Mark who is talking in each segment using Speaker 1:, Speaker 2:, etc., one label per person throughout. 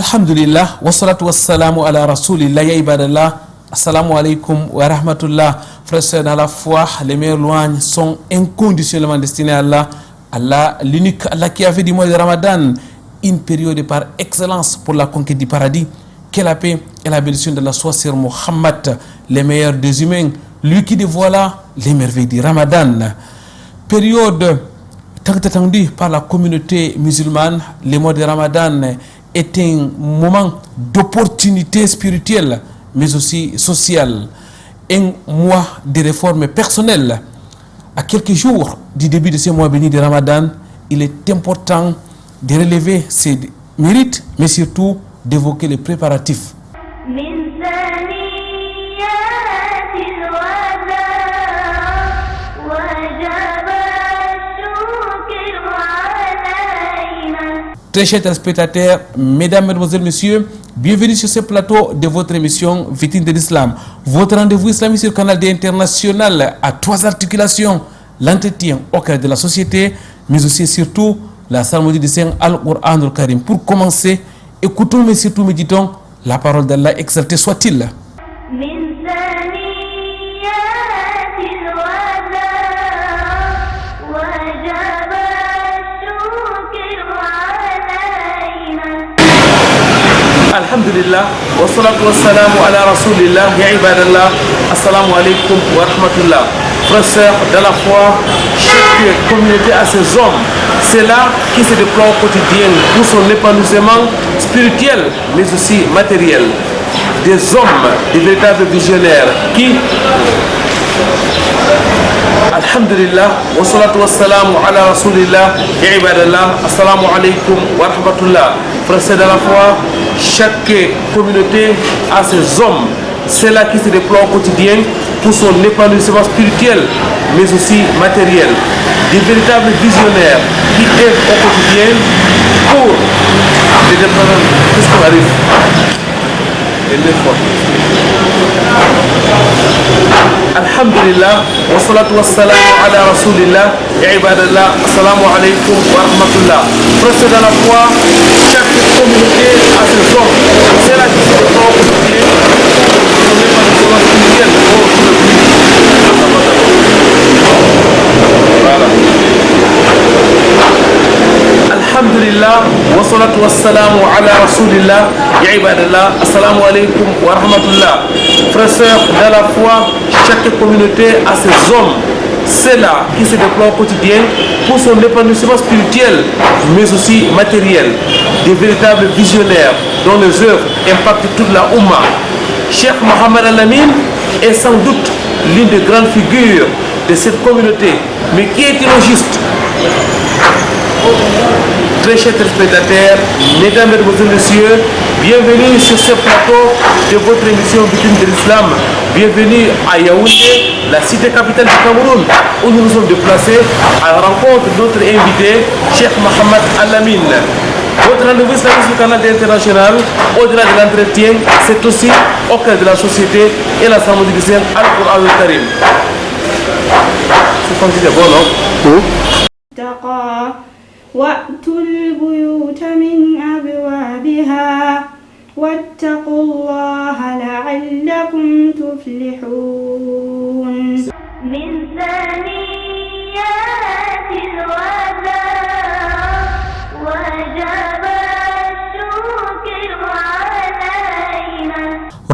Speaker 1: Alhamdulillah, wassalatu wassalamu ala rasulillah, ya ibadallah, assalamu alaikum wa rahmatullah. Frères dans la foi, les meilleures louanges sont inconditionnellement destinées à Allah, Allah l'unique, Allah qui a fait du mois de Ramadan une période par excellence pour la conquête du paradis. Que la paix et la bénédiction de la soit sur Muhammad, les meilleurs des humains, lui qui dévoila les merveilles du Ramadan. Période tant attendue par la communauté musulmane, le mois de Ramadan est un moment d'opportunité spirituelle, mais aussi sociale. Un mois de réforme personnelle. À quelques jours du début de ce mois béni de Ramadan, il est important de relever ses mérites, mais surtout d'évoquer les préparatifs. Très chers téléspectateurs, mesdames, mesdemoiselles, messieurs, bienvenue sur ce plateau de votre émission Vitrine de l'Islam. Votre rendez-vous islamique sur le canal D international à trois articulations, l'entretien au cœur de la société, mais aussi et surtout la psalmodie de Saint Al-Qur'an al-Karim. Pour commencer, écoutons mais surtout méditons la parole d'Allah, exalté soit-il. Alhamdulillah, wa salatu wa salamu ala rasulillah, ya ibadallah, assalamu alaikum wa rahmatullah. Frères, sœurs, dans la foi, chaque communauté a ses hommes. C'est là qui se déploie au quotidien pour son épanouissement spirituel, mais aussi matériel. Des hommes, des véritables visionnaires qui, Alhamdulillah, wa salatu wa salamu ala rasulillah, ya ibadallah, assalamu alaikum wa rahmatullah. Frères, dans la foi, chaque communauté a ses hommes. C'est là qui se déploie au quotidien pour son épanouissement spirituel, mais aussi matériel. Des véritables visionnaires qui œuvrent au quotidien pour les déploiements. Qu'est-ce qu'on arrive? Alhamdulillah, wa salatu wa salamu ala rasulillah, ya ibadallah, assalamu alaikum wa rahmatullah. Frères dans la foi, chaque communauté a ses hommes. C'est là qui se déploie au quotidien pour son épanouissement spirituel. Voilà. Alhamdulillah, wa salatu wa salamu ala rasulillah, ya ibadallah, assalamu alaikum wa rahmatullah. Frères, dans la foi, chaque communauté a ses hommes. C'est là qui se déploie au quotidien pour son épanouissement spirituel, mais aussi matériel. Des véritables visionnaires dont les œuvres impactent toute la Oumma. Cheikh Mohamed Al-Amin est sans doute l'une des grandes figures de cette communauté. Mais qui est-il au juste? Très chers téléspectateurs, mesdames, mesdemoiselles, messieurs, bienvenue sur ce plateau de votre émission Vitrine de l'Islam. Bienvenue à Yaoundé, la cité capitale du Cameroun, où nous nous sommes déplacés à la rencontre de notre invité, Cheikh Mohamed Al-Amin. Votre rendez-vous islamique sur le canal international, au-delà de l'entretien, c'est aussi au cœur de la société et la psalmodie de Saint Al-Qur'an al-Karim. C'est fantastique, bon, non?
Speaker 2: وَأْتُوا الْبُيُوتَ مِنْ أَبْوَابِهَا وَاتَّقُوا اللَّهَ لَعَلَّكُمْ تُفْلِحُونَ مِنْ ثَنِيَّاتِ الْوَدَاعِ وَجَبَ الشُّكْرُ عَلَيْنَا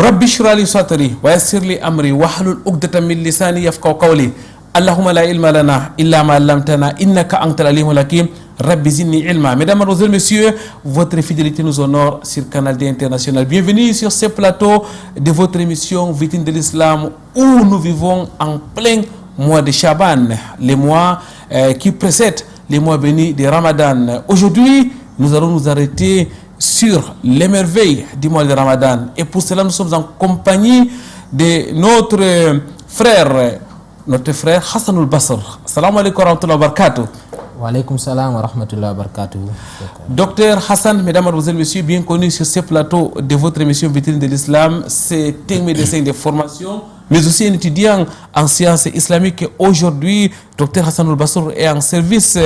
Speaker 1: رَبِّ اشْرَحْ لِي صَدْرِي وَيَسِّرْ لِي أَمْرِي وَاحْلُلْ عُقْدَةً مِنْ لِسَانِي يَفْقَهُوا قَوْلِي اللهم لا علم لنا إلا ما علمتنا إنك أنت العليم الحكيم Rabbi zidni ilma. Mesdames, mademoiselles, messieurs, votre fidélité nous honore sur le canal D international. Bienvenue sur ce plateau de votre émission Vitrine de l'Islam où nous vivons en plein mois de Chaban, les mois qui précèdent les mois bénis de Ramadan. Aujourd'hui, nous allons nous arrêter sur les merveilles du mois de Ramadan. Et pour cela, nous sommes en compagnie de notre frère Hassanul Basr. Assalamu alaikum wa rahmatullahi wa barakatuh.
Speaker 3: Wa alaykum salam wa rahmatullahi wa barakatuh.
Speaker 1: Docteur Hassan, mesdames, mademoiselles, messieurs, bien connu sur ce plateau de votre émission Vitrine de l'Islam, c'est un médecin de formation, mais aussi un étudiant en sciences islamiques. Aujourd'hui, Dr Hassanul Bassour est en service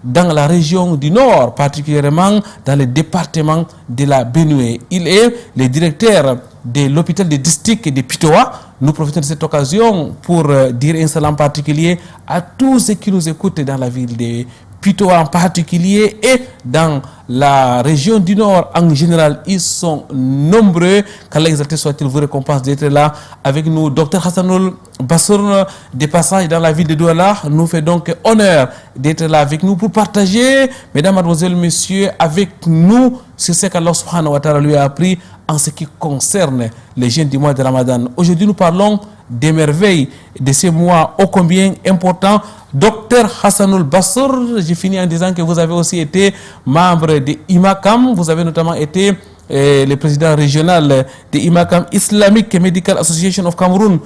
Speaker 1: dans la région du Nord, particulièrement dans le département de la Benue. Il est le directeur de l'hôpital de district de Pitoa. Nous profitons de cette occasion pour dire un salam particulier à tous ceux qui nous écoutent dans la ville de Pitoa en particulier et dans la région du Nord en général. Ils sont nombreux. Qu'Allah exalté soit-il vous récompense d'être là avec nous. Dr Hassanul Bassour, de passage dans la ville de Douala, nous fait donc honneur d'être là avec nous pour partager, mesdames, mademoiselles, messieurs, avec nous sur ce qu'Allah subhanahu wa ta'ala lui a appris en ce qui concerne les jeûnes du mois de Ramadan. Aujourd'hui, nous parlons des merveilles de ces mois ô combien importants. Docteur Hassanul Bassour, j'ai fini en disant que vous avez aussi été membre de IMACAM. Vous avez notamment été le président régional de IMACAM, Islamic Medical Association of Cameroon.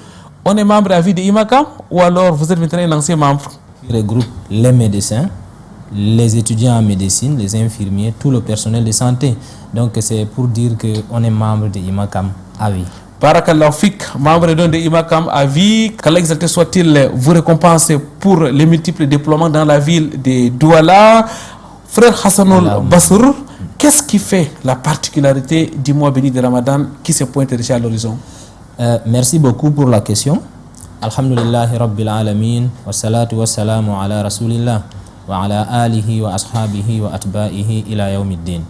Speaker 1: On est membre à vie de IMACAM ou alors vous êtes maintenant un ancien membre?
Speaker 3: Il regroupe les médecins, les étudiants en médecine, les infirmiers, tout le personnel de santé. Donc c'est pour dire qu'on est membre de IMACAM à vie.
Speaker 1: Barakallahu fik, membre de IMACAM à vie. Qu'Allah exalté soit-il vous récompense pour les multiples déploiements dans la ville de Douala. Frère Hassanul Bassour, qu'est-ce qui fait la particularité du mois béni de Ramadan qui se pointe déjà à l'horizon?
Speaker 3: Merci beaucoup pour la question. Alhamdulillahi Rabbil Alamin, wa salatu wa salamu ala Rasulillah, wa ala alihi wa ashabihi wa atba'ihi ila yawmiddin.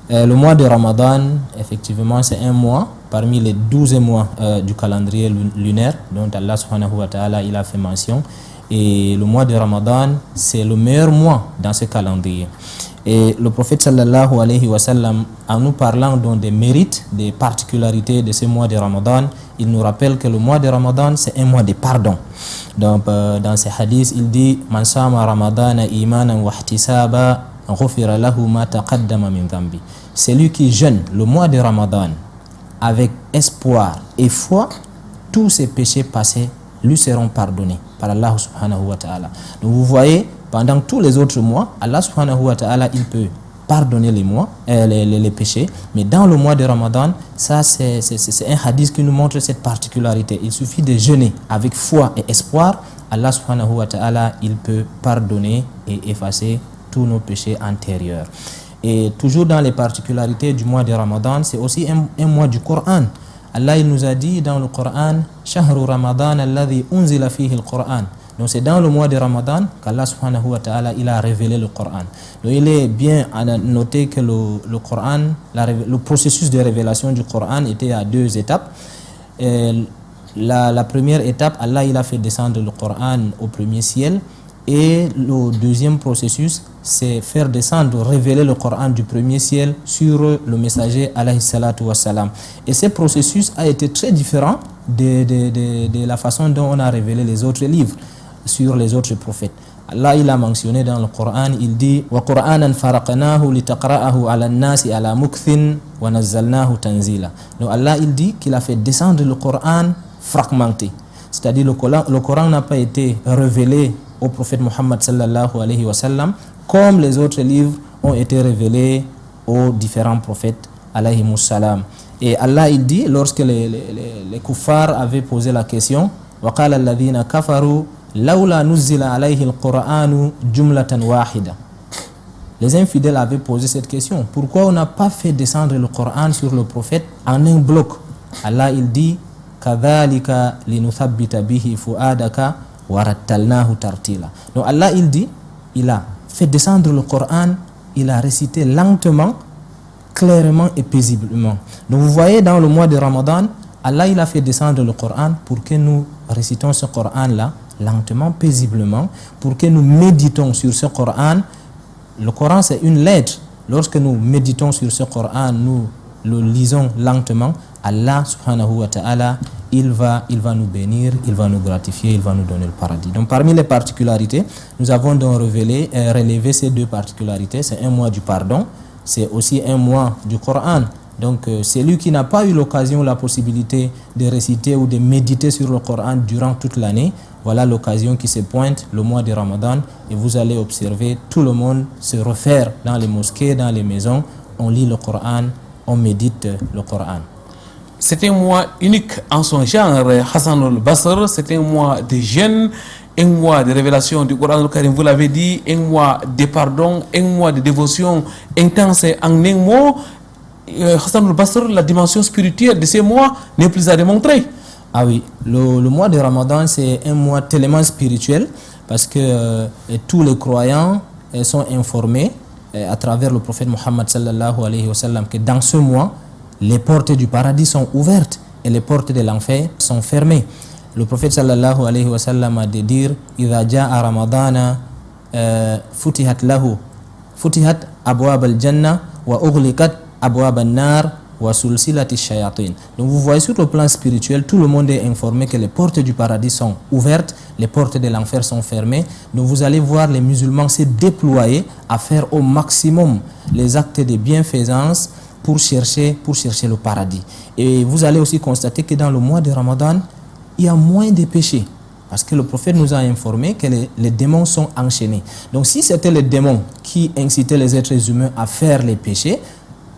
Speaker 3: Le mois de Ramadan, effectivement, c'est un mois parmi les 12 mois du calendrier lunaire dont Allah subhanahu wa ta'ala il a fait mention. Et le mois de Ramadan, c'est le meilleur mois dans ce calendrier. Et le prophète sallallahu alayhi wa sallam, en nous parlant donc des mérites, des particularités de ce mois de Ramadan, il nous rappelle que le mois de Ramadan, c'est un mois de pardon. Donc, dans ces hadiths, il dit « Man sama Ramadana imanan wa ihtisaba ghufira lahu ma taqaddama min dhanbi » Celui qui jeûne le mois de Ramadan avec espoir et foi, tous ses péchés passés lui seront pardonnés par Allah subhanahu wa ta'ala. Donc vous voyez, pendant tous les autres mois, Allah subhanahu wa ta'ala, il peut pardonner les péchés, mais dans le mois de Ramadan, ça c'est un hadith qui nous montre cette particularité. Il suffit de jeûner avec foi et espoir, Allah subhanahu wa ta'ala, il peut pardonner et effacer tous nos péchés antérieurs. Et toujours dans les particularités du mois de Ramadan, c'est aussi un mois du Coran. Allah il nous a dit dans le Coran « Shahru Ramadan alladhi unzila fihi al-Qur'an » Donc c'est dans le mois de Ramadan qu'Allah subhanahu wa ta'ala il a révélé le Coran. Donc il est bien à noter que le Coran, le processus de révélation du Coran était à 2 étapes. La première étape, Allah il a fait descendre le Coran au premier ciel. Et le deuxième processus, c'est faire descendre, révéler le Coran du premier ciel sur le messager alayhi salatu wassalam. Et ce processus a été très différent de la façon dont on a révélé les autres livres sur les autres prophètes. Allah il a mentionné dans le Coran, il dit « Wa Qur'anan faraqnahu litaqra'ahu ala an-nasi ala mukthin wa nazzalnahu tanzila » Donc Allah il dit qu'il a fait descendre le Coran fragmenté. C'est-à-dire le Coran n'a pas été révélé au prophète Muhammad sallallahu alayhi wa sallam comme les autres livres ont été révélés aux différents prophètes alayhi salam. Et Allah il dit, lorsque les kuffars avaient posé la question wa qala alladhina kafaru lawla nuzila alayhi al-Qur'anu jumlatan wahida. Les infidèles avaient posé cette question, pourquoi on n'a pas fait descendre le Coran sur le prophète en un bloc? Allah il dit kadhalika linuthabbita bihi fuadaka warattalnahu tartila. Donc Allah il dit, il a fait descendre le Coran, il a récité lentement, clairement et paisiblement. Donc vous voyez dans le mois de Ramadan, Allah il a fait descendre le Coran pour que nous récitons ce Coran là lentement, paisiblement, pour que nous méditons sur ce Coran. Le Coran c'est une lettre. Lorsque nous méditons sur ce Coran, nous le lisons lentement, Allah subhanahu wa ta'ala il va nous bénir, il va nous gratifier, il va nous donner le paradis. Donc parmi les particularités, nous avons donc relevé ces 2 particularités. C'est un mois du pardon, c'est aussi un mois du Coran. Donc celui qui n'a pas eu l'occasion, la possibilité de réciter ou de méditer sur le Coran durant toute l'année, voilà l'occasion qui se pointe, le mois de Ramadan, et vous allez observer tout le monde se refaire dans les mosquées, dans les maisons, on lit le Coran, on médite le Coran.
Speaker 1: C'est un mois unique en son genre, Hassan al-Basr. C'est un mois de jeûne, un mois de révélation du Coran al-Karim, vous l'avez dit, un mois de pardon, un mois de dévotion intense en un mot. Hassan al-Basr, la dimension spirituelle de ces mois n'est plus à démontrer.
Speaker 3: Ah oui, le mois de Ramadan, c'est un mois tellement spirituel parce que tous les croyants sont informés à travers le prophète Mohammed sallallahu alayhi wa sallam que dans ce mois, les portes du paradis sont ouvertes et les portes de l'enfer sont fermées. Le prophète sallallahu alayhi wa sallam a de dire إذا جاء رمضان فتحت أبواب الجنة وأغلقت أبواب النار وسلسلة الشياطين. Donc vous voyez, sur le plan spirituel, tout le monde est informé que les portes du paradis sont ouvertes, les portes de l'enfer sont fermées. Donc vous allez voir les musulmans se déployer à faire au maximum les actes de bienfaisance pour chercher le paradis. Et vous allez aussi constater que dans le mois de Ramadan, il y a moins de péchés. Parce que le prophète nous a informé que les démons sont enchaînés. Donc si c'était les démons qui incitaient les êtres humains à faire les péchés,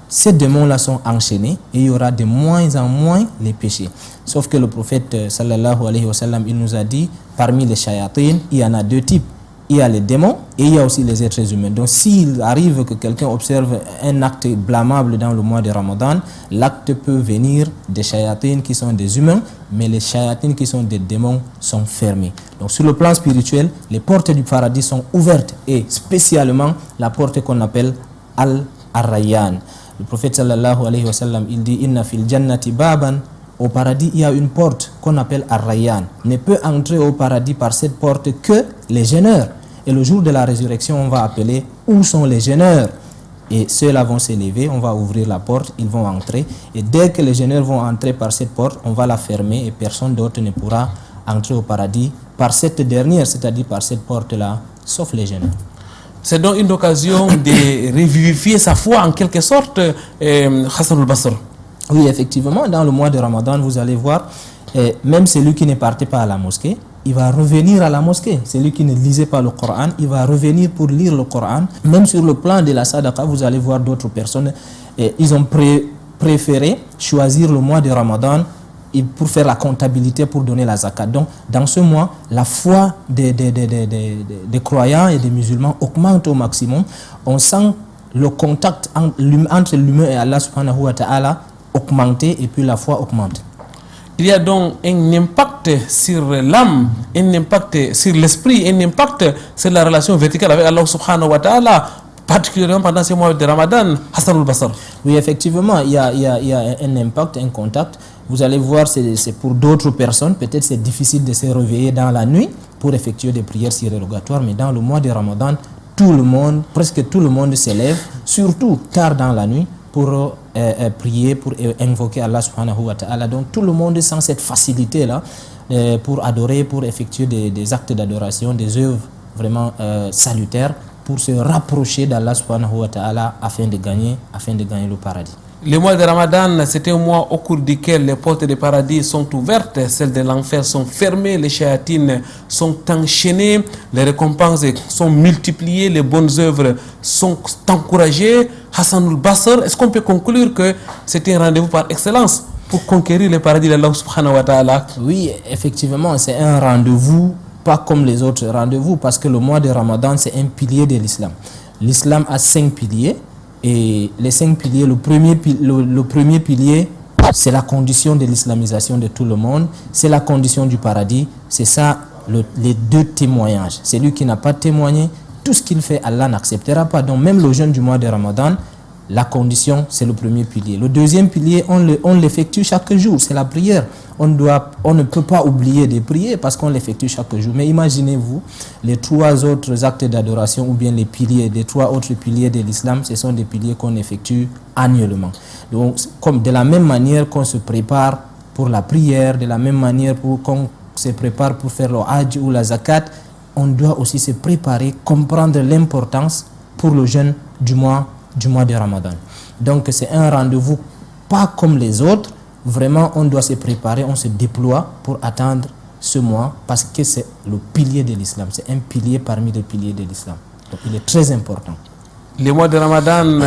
Speaker 3: ces démons-là sont enchaînés et il y aura de moins en moins les péchés. Sauf que le prophète sallallahu alayhi wa sallam, il nous a dit, parmi les shayatin, il y en a deux types. Il y a les démons et il y a aussi les êtres humains. Donc s'il arrive que quelqu'un observe un acte blâmable dans le mois de Ramadan, l'acte peut venir des shayatines qui sont des humains, mais les shayatines qui sont des démons sont fermés. Donc sur le plan spirituel, les portes du paradis sont ouvertes et spécialement la porte qu'on appelle Al-Rayyan. Le prophète sallallahu alayhi wa sallam, il dit Inna fil jannati baban. Au paradis, il y a une porte qu'on appelle Ar-Rayyan. Ne peut entrer au paradis par cette porte que les jeûneurs. Et le jour de la résurrection, on va appeler où sont les jeûneurs. Et ceux-là vont s'élever, on va ouvrir la porte, ils vont entrer. Et dès que les jeûneurs vont entrer par cette porte, on va la fermer et personne d'autre ne pourra entrer au paradis par cette dernière, c'est-à-dire par cette porte-là, sauf les jeûneurs.
Speaker 1: C'est donc une occasion de revivifier sa foi en quelque sorte, Hassan al-Basr.
Speaker 3: Oui, effectivement, dans le mois de Ramadan, vous allez voir, même celui qui ne partait pas à la mosquée, il va revenir à la mosquée. Celui qui ne lisait pas le Coran, il va revenir pour lire le Coran. Même sur le plan de la sadaqa, vous allez voir d'autres personnes, ils ont préféré choisir le mois de Ramadan pour faire la comptabilité, pour donner la zakat. Donc, dans ce mois, la foi des croyants et des musulmans augmente au maximum. On sent le contact entre l'humain et Allah subhanahu wa ta'ala augmenter et puis la foi augmente.
Speaker 1: Il y a donc un impact sur l'âme, un impact sur l'esprit, un impact sur la relation verticale avec Allah subhanahu wa ta'ala, particulièrement pendant ces mois de Ramadan, Hassan al-Basr.
Speaker 3: Oui, effectivement, il y a un impact, un contact. Vous allez voir, c'est pour d'autres personnes, peut-être c'est difficile de se réveiller dans la nuit pour effectuer des prières surérogatoires, mais dans le mois de Ramadan, tout le monde, presque tout le monde s'élève, surtout tard dans la nuit, pour prier, pour invoquer Allah subhanahu wa ta'ala. Donc tout le monde sent cette facilité-là pour adorer, pour effectuer des actes d'adoration, des œuvres vraiment salutaires, pour se rapprocher d'Allah subhanahu wa ta'ala afin de gagner le paradis.
Speaker 1: Le mois de Ramadan, c'est un mois au cours duquel les portes du paradis sont ouvertes, celles de l'enfer sont fermées, les shayatines sont enchaînées, les récompenses sont multipliées, les bonnes œuvres sont encouragées. Hassan al-Basr, est-ce qu'on peut conclure que c'est un rendez-vous par excellence pour conquérir le paradis d'Allah subhanahu wa ta'ala?
Speaker 3: Oui, effectivement, c'est un rendez-vous pas comme les autres rendez-vous, parce que le mois de Ramadan, c'est un pilier de l'islam. L'islam a 5 piliers. Et les 5 piliers, le premier pilier, c'est la condition de l'islamisation de tout le monde, c'est la condition du paradis, c'est ça les 2 témoignages. Celui qui n'a pas témoigné, tout ce qu'il fait, Allah n'acceptera pas. Donc même le jeûne du mois de Ramadan, la condition, c'est le premier pilier. Le deuxième pilier, on l'effectue chaque jour, c'est la prière. On ne peut pas oublier de prier parce qu'on l'effectue chaque jour. Mais imaginez-vous, les 3 autres actes d'adoration ou bien les 3 autres piliers de l'islam, ce sont des piliers qu'on effectue annuellement. Donc, comme de la même manière qu'on se prépare pour la prière, de la même manière qu'on se prépare pour faire le hajj ou la zakat, on doit aussi se préparer, comprendre l'importance pour le jeûne du mois de Ramadan. Donc c'est un rendez-vous pas comme les autres. Vraiment, on doit se préparer, on se déploie pour attendre ce mois parce que c'est le pilier de l'islam. C'est un pilier parmi les piliers de l'islam. Donc il est très important.
Speaker 1: Le mois de Ramadan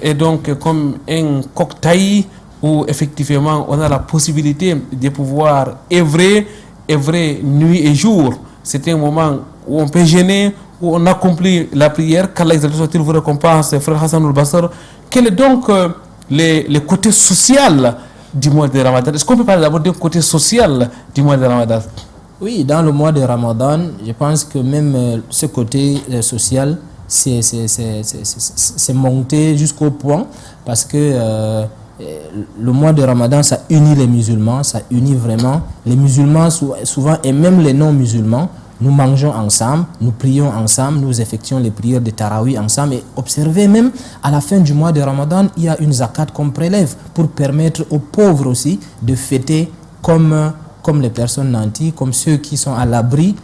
Speaker 1: est donc comme un cocktail où effectivement on a la possibilité de pouvoir œuvrer nuit et jour. C'est un moment où on peut jeûner, où on accomplit la prière. Qu'Allah il vous récompense, frère Hassan al-Bassar. Quel est donc le côté social du mois de Ramadan? Est-ce qu'on peut parler d'abord du côté social du mois de Ramadan?
Speaker 3: Oui, dans le mois de Ramadan, je pense que même ce côté social, c'est monté jusqu'au point parce que le mois de Ramadan, ça unit les musulmans, ça unit vraiment les musulmans souvent et même les non-musulmans. Nous mangeons ensemble, nous prions ensemble, nous effectuons les prières de Tarawih ensemble. Et observez même, à la fin du mois de Ramadan, il y a une zakat qu'on prélève pour permettre aux pauvres aussi de fêter comme les personnes nanties, comme ceux qui sont à l'abri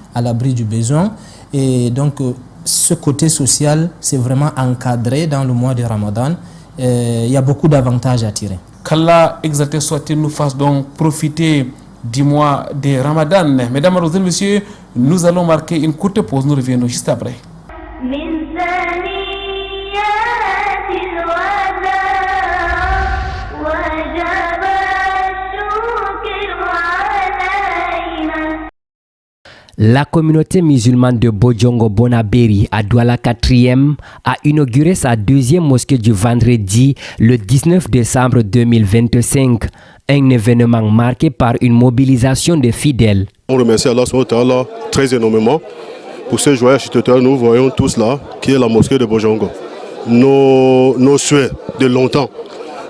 Speaker 3: du besoin. Et donc, ce côté social, c'est vraiment encadré dans le mois de Ramadan. Il y a beaucoup d'avantages à tirer.
Speaker 1: Qu'Allah exalté soit-il nous fasse donc profiter du mois de Ramadan. Mesdames, Mademoiselles, Messieurs, nous allons marquer une courte pause. Nous reviendrons juste après.
Speaker 4: La communauté musulmane de Bojongo Bonaberi à Douala 4e a inauguré sa deuxième mosquée du vendredi le 19 décembre 2025. Un événement marqué par une mobilisation de fidèles.
Speaker 5: On remercie Allah très énormément pour ce joyeux architecture. Nous voyons tous là, qui est la mosquée de Bojongo. Nos souhaits de longtemps.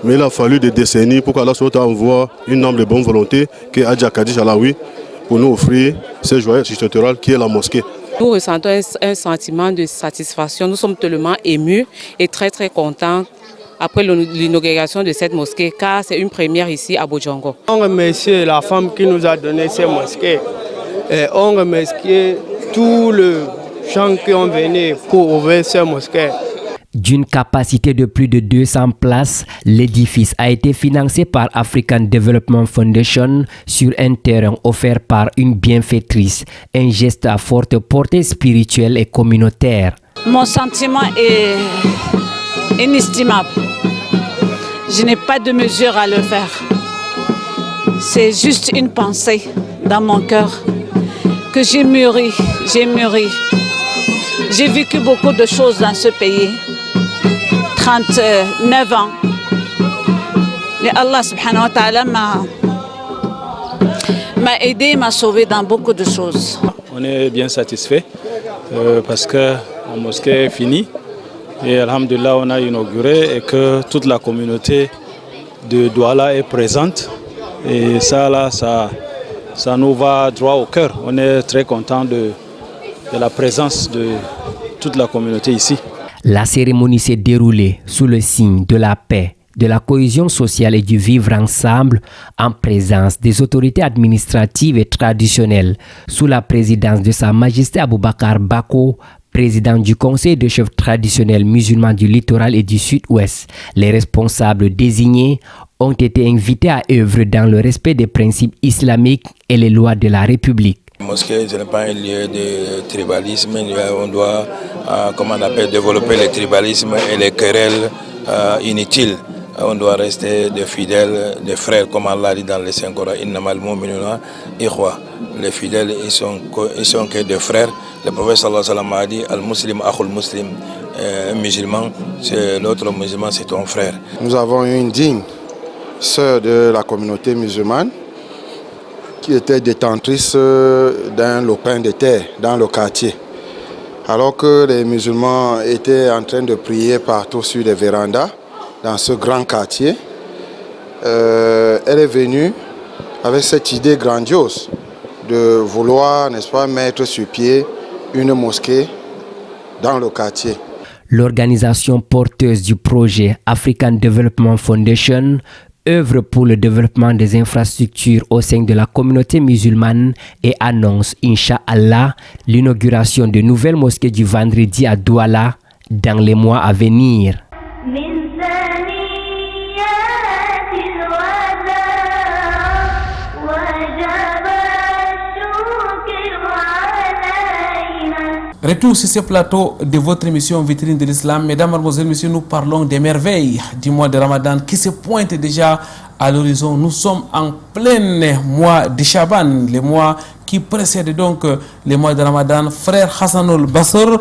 Speaker 5: Mais il a fallu des décennies pour qu'Allah envoie une âme de bonne volonté qui est Adja Kadij Alaoui pour nous offrir ce joyeux architectural qui est la mosquée.
Speaker 6: Nous ressentons un sentiment de satisfaction. Nous sommes tellement émus et très contents après l'inauguration de cette mosquée, car c'est une première ici à Bojongo.
Speaker 7: On remercie la femme qui nous a donné cette mosquée. Et on remercie tous les gens qui ont venu pour ouvrir cette mosquée.
Speaker 4: D'une capacité de plus de 200 places, l'édifice a été financé par African Development Foundation sur un terrain offert par une bienfaitrice, un geste à forte portée spirituelle et communautaire.
Speaker 8: Mon sentiment est inestimable. Je n'ai pas de mesure à le faire. C'est juste une pensée dans mon cœur que j'ai mûri. J'ai vécu beaucoup de choses dans ce pays. 39 ans. Et Allah subhanahu wa ta'ala m'a aidé, m'a sauvé dans beaucoup de choses.
Speaker 9: On est bien satisfait parce que la mosquée est finie et alhamdulillah on a inauguré et que toute la communauté de Douala est présente et ça là ça nous va droit au cœur. On est très content de la présence de toute la communauté ici.
Speaker 4: La cérémonie s'est déroulée sous le signe de la paix, de la cohésion sociale et du vivre ensemble en présence des autorités administratives et traditionnelles sous la présidence de Sa Majesté Aboubakar Bako, président du Conseil des chefs traditionnels musulmans du littoral et du sud-ouest. Les responsables désignés ont été invités à œuvrer dans le respect des principes islamiques et les lois de la République.
Speaker 10: La mosquée, ce n'est pas un lieu de tribalisme. On doit développer le tribalisme et les querelles inutiles. On doit rester des fidèles, des frères, comme Allah dit dans le Saint-Coran. Les fidèles, ils sont que des frères. Le prophète sallallahu alayhi wa sallam a dit Al-Muslim, Akhul Muslim. Un musulman, l'autre musulman, c'est ton frère.
Speaker 11: Nous avons une digne sœur de la communauté musulmane qui était détentrice d'un lopin de terre dans le quartier. Alors que les musulmans étaient en train de prier partout sur les vérandas dans ce grand quartier, elle est venue avec cette idée grandiose de vouloir, n'est-ce pas, mettre sur pied une mosquée dans le quartier.
Speaker 4: L'organisation porteuse du projet African Development Foundation œuvre pour le développement des infrastructures au sein de la communauté musulmane et annonce, Inch'Allah, l'inauguration de nouvelles mosquées du vendredi à Douala dans les mois à venir.
Speaker 1: Retour sur ce plateau de votre émission Vitrine de l'Islam. Mesdames, Mademoiselles, Messieurs, nous parlons des merveilles du mois de Ramadan qui se pointent déjà à l'horizon. Nous sommes en plein mois de Chaban, les mois qui précèdent donc les mois de Ramadan. Frère Hassanul Basr,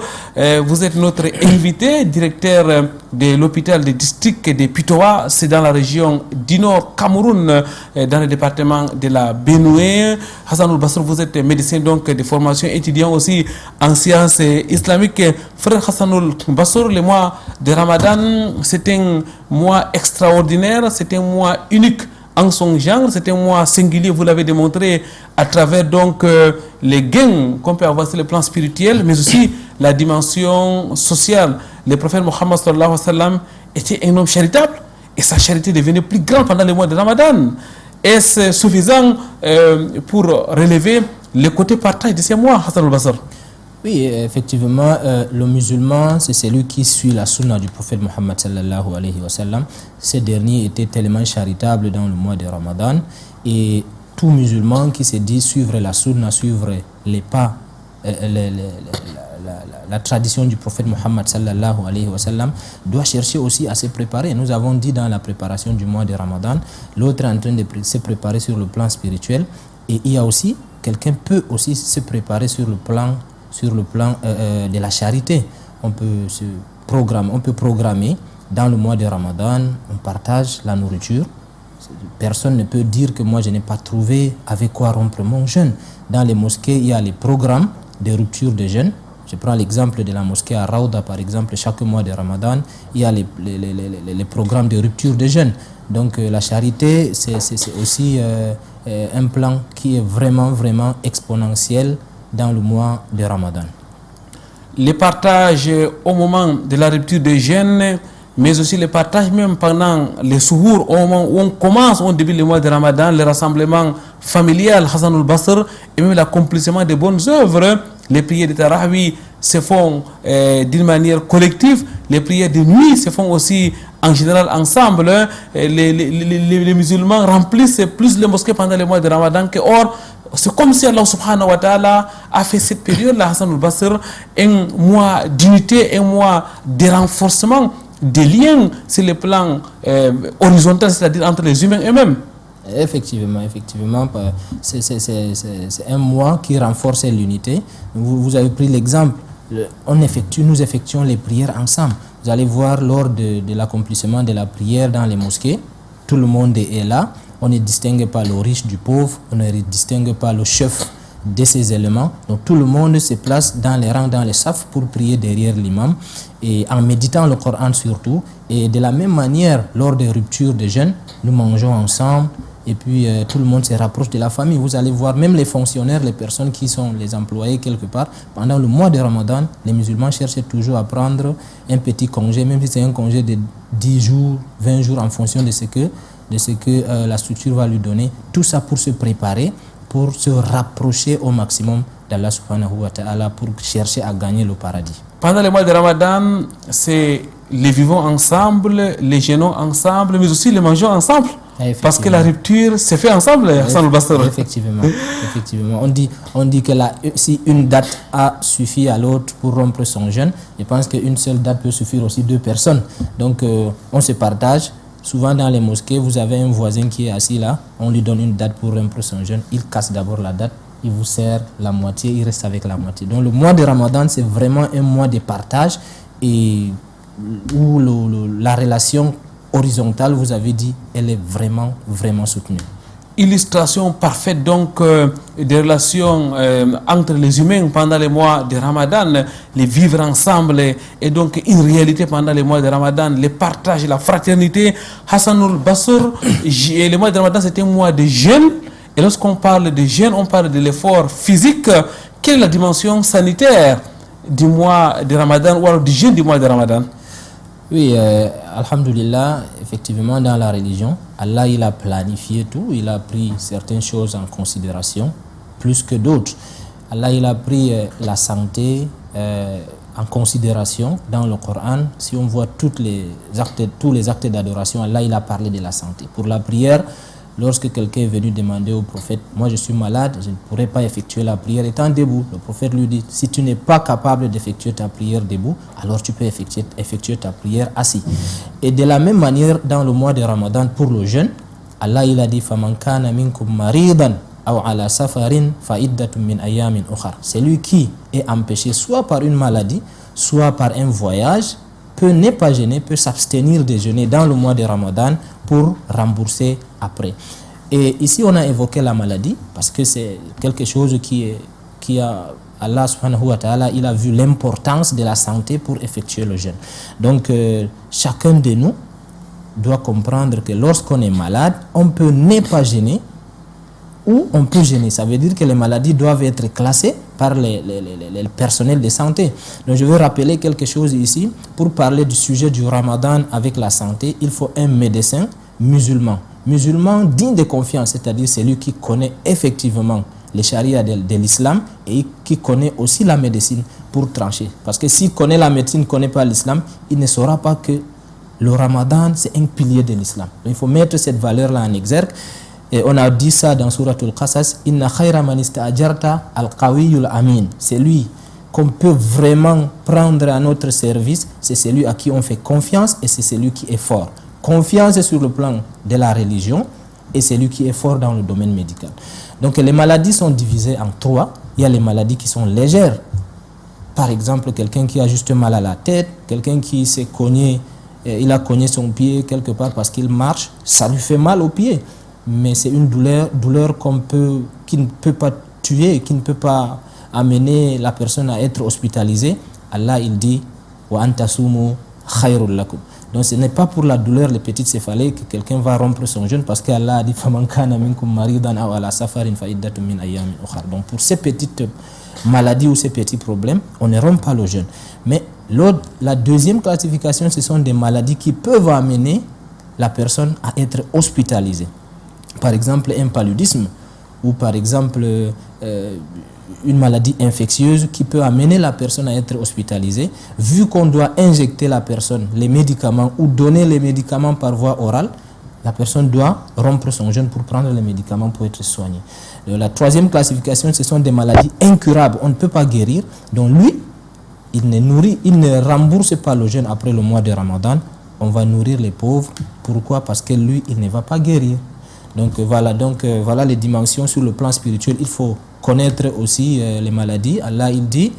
Speaker 1: vous êtes notre invité, directeur de l'hôpital du district de Pitoa, c'est dans la région du Nord Cameroun, dans le département de la Benue. Hassanul Basr, vous êtes médecin donc de formation, étudiant aussi en sciences islamiques. Frère Hassanul Basr, le mois de Ramadan, c'est un mois extraordinaire, c'est un mois unique en son genre, c'est un mois singulier, vous l'avez démontré à travers donc les gains qu'on peut avoir sur le plan spirituel, mais aussi la dimension sociale. Le prophète Mohammed sallallahu alayhi wa sallam était un homme charitable et sa charité devenait plus grande pendant le mois de Ramadan. Est-ce suffisant pour relever le côté partage de ces mois, Hassan al-Basr?
Speaker 3: Oui, effectivement, le musulman, c'est celui qui suit la sunna du prophète Mohammed sallallahu alayhi wa sallam. Ce dernier était tellement charitable dans le mois de Ramadan, et tout musulman qui se dit suivre la sunna, suivre les pas, la tradition du prophète Mohammed sallallahu alayhi wa sallam, doit chercher aussi à se préparer. Nous avons dit dans la préparation du mois de Ramadan, l'autre est en train de se préparer sur le plan spirituel, et il y a aussi, quelqu'un peut aussi se préparer sur le plan de la charité. On peut programmer dans le mois de Ramadan, on partage la nourriture. Personne ne peut dire que moi je n'ai pas trouvé avec quoi rompre mon jeûne. Dans les mosquées, il y a les programmes de rupture de jeûne. Je prends l'exemple de la mosquée à Raouda, par exemple, chaque mois de Ramadan, il y a les programmes de rupture de jeûne. Donc la charité, c'est aussi un plan qui est vraiment, vraiment exponentiel dans le mois de Ramadan.
Speaker 1: Les partages au moment de la rupture de jeûne, mais aussi les partages même pendant les souhours, au moment où on commence, on débute le mois de Ramadan, le rassemblement familial, Hassan al-Basr, et même l'accomplissement de bonnes œuvres. Les prières de Tarawih se font d'une manière collective, les prières de nuit se font aussi en général ensemble. Les musulmans remplissent plus les mosquées pendant le mois de Ramadan que hors. C'est comme si Allah subhanahu wa ta'ala a fait cette période-là, Hassan al-Basr, un mois d'unité, un mois de renforcement des liens sur le plan horizontal, c'est-à-dire entre les humains eux-mêmes.
Speaker 3: Effectivement, c'est un mois qui renforce l'unité. Vous avez pris l'exemple, nous effectuons les prières ensemble. Vous allez voir lors de l'accomplissement de la prière dans les mosquées, tout le monde est là. On ne distingue pas le riche du pauvre, on ne distingue pas le chef de ces éléments. Donc tout le monde se place dans les rangs, dans les safs pour prier derrière l'imam, et en méditant le Coran surtout. Et de la même manière, lors des ruptures de jeûne, nous mangeons ensemble, et puis tout le monde se rapproche de la famille. Vous allez voir, même les fonctionnaires, les personnes qui sont les employés quelque part, pendant le mois de Ramadan, les musulmans cherchent toujours à prendre un petit congé, même si c'est un congé de 10 jours, 20 jours, en fonction de ce que la structure va lui donner. Tout ça pour se préparer, pour se rapprocher au maximum d'Allah subhanahu wa ta'ala, pour chercher à gagner le paradis.
Speaker 1: Pendant le mois de Ramadan, c'est les vivons ensemble, les jeûnons ensemble, mais aussi les mangeons ensemble. Parce que la rupture se fait ensemble, Hassan al-Basr.
Speaker 3: Effectivement. On dit que si une date a suffi à l'autre pour rompre son jeûne, je pense qu'une seule date peut suffire aussi 2 personnes. Donc on se partage. Souvent dans les mosquées, vous avez un voisin qui est assis là, on lui donne une date pour rompre son jeûne, il casse d'abord la date, il vous sert la moitié, il reste avec la moitié. Donc le mois de Ramadan, c'est vraiment un mois de partage, et où la relation horizontale, vous avez dit, elle est vraiment, vraiment soutenue.
Speaker 1: Illustration parfaite donc des relations entre les humains pendant les mois de Ramadan, les vivre ensemble et donc une réalité pendant les mois de Ramadan, les partages, la fraternité. Hassan al-Basr, le mois de Ramadan c'est un mois de jeûne, et lorsqu'on parle de jeûne, on parle de l'effort physique. Quelle est la dimension sanitaire du mois de Ramadan ou alors du jeûne du mois de Ramadan?
Speaker 3: Oui, alhamdulillah, effectivement, dans la religion, Allah il a planifié tout, il a pris certaines choses en considération, plus que d'autres. Allah il a pris la santé en considération dans le Coran. Si on voit tous les actes d'adoration, Allah il a parlé de la santé. Pour la prière, lorsque quelqu'un est venu demander au prophète, moi je suis malade, je ne pourrais pas effectuer la prière étant debout. Le prophète lui dit, si tu n'es pas capable d'effectuer ta prière debout, alors tu peux effectuer ta prière assis. Et de la même manière, dans le mois de Ramadan, pour le jeûne, Allah il a dit faman kana minkum maridan aw ala safarin fa iddatun min ayamin ukhar. Celui qui est empêché soit par une maladie, soit par un voyage, peut ne pas jeûner, peut s'abstenir de jeûner dans le mois de Ramadan pour rembourser après. Et ici on a évoqué la maladie parce que c'est quelque chose qui a Allah subhanahu wa ta'ala, il a vu l'importance de la santé pour effectuer le jeûne. Donc chacun de nous doit comprendre que lorsqu'on est malade, on peut ne pas jeûner ou on peut jeûner. Ça veut dire que les maladies doivent être classées par les personnels de santé. Donc je vais rappeler quelque chose ici. Pour parler du sujet du Ramadan avec la santé, il faut un médecin musulman. Musulman digne de confiance, c'est-à-dire celui qui connaît effectivement les charia de l'islam et qui connaît aussi la médecine pour trancher. Parce que s'il connaît la médecine, ne connaît pas l'islam, il ne saura pas que le Ramadan, c'est un pilier de l'islam. Donc il faut mettre cette valeur-là en exergue. Et on a dit ça dans Suratul Qasas, Inna khayra man ista'jarta al-qawiyul amin. C'est lui qu'on peut vraiment prendre à notre service, c'est celui à qui on fait confiance et c'est celui qui est fort. Confiance sur le plan de la religion et celui qui est fort dans le domaine médical. Donc les maladies sont divisées en trois. Il y a les maladies qui sont légères. Par exemple, quelqu'un qui a juste mal à la tête, quelqu'un qui s'est cogné, il a cogné son pied quelque part parce qu'il marche, ça lui fait mal au pied. Mais c'est une douleur qui ne peut pas tuer, qui ne peut pas amener la personne à être hospitalisée. Allah il dit wa antasumu khayrul lakum. Donc ce n'est pas pour la douleur, les petites céphalées, que quelqu'un va rompre son jeûne parce qu'Allah a dit faman kana minkum maridan aw ala safarin fa iddatun min ayamin ukhar. Donc pour ces petites maladies ou ces petits problèmes, on ne rompt pas le jeûne. Mais la deuxième classification, ce sont des maladies qui peuvent amener la personne à être hospitalisée. Par exemple, un paludisme ou par exemple une maladie infectieuse qui peut amener la personne à être hospitalisée. Vu qu'on doit injecter la personne les médicaments ou donner les médicaments par voie orale, la personne doit rompre son jeûne pour prendre les médicaments pour être soignée. La troisième classification, ce sont des maladies incurables, on ne peut pas guérir. Donc lui, il ne rembourse pas le jeûne après le mois de Ramadan. On va nourrir les pauvres. Pourquoi? Parce que lui, il ne va pas guérir. Donc voilà les dimensions sur le plan spirituel. Il faut connaître aussi les maladies. Allah il dit